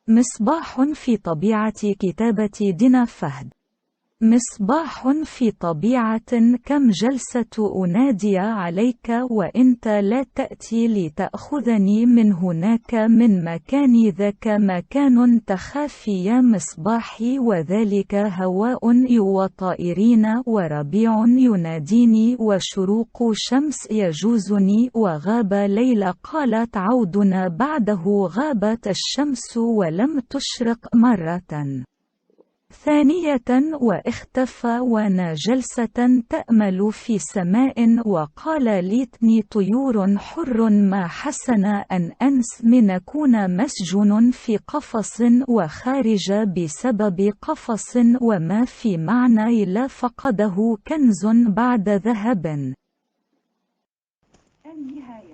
مصباح في طبيعة كتابة دينا فهد. مصباح في طبيعة كم جلسة أنادي عليك وإنت لا تأتي لتأخذني من هناك من مكاني ذاك مكان تخافي يا مصباحي وذلك هواء وطائرين وربيع يناديني وشروق شمس يجوزني وغاب ليلى قالت عودنا بعده غابت الشمس ولم تشرق مرة ثانية واختفى وانا جلسة تأمل في سماء وقال ليتني طيور حر ما حسن أن أنس من كون مسجون في قفص وخارج بسبب قفص وما في معنى لا فقده كنز بعد ذهب. النهاية.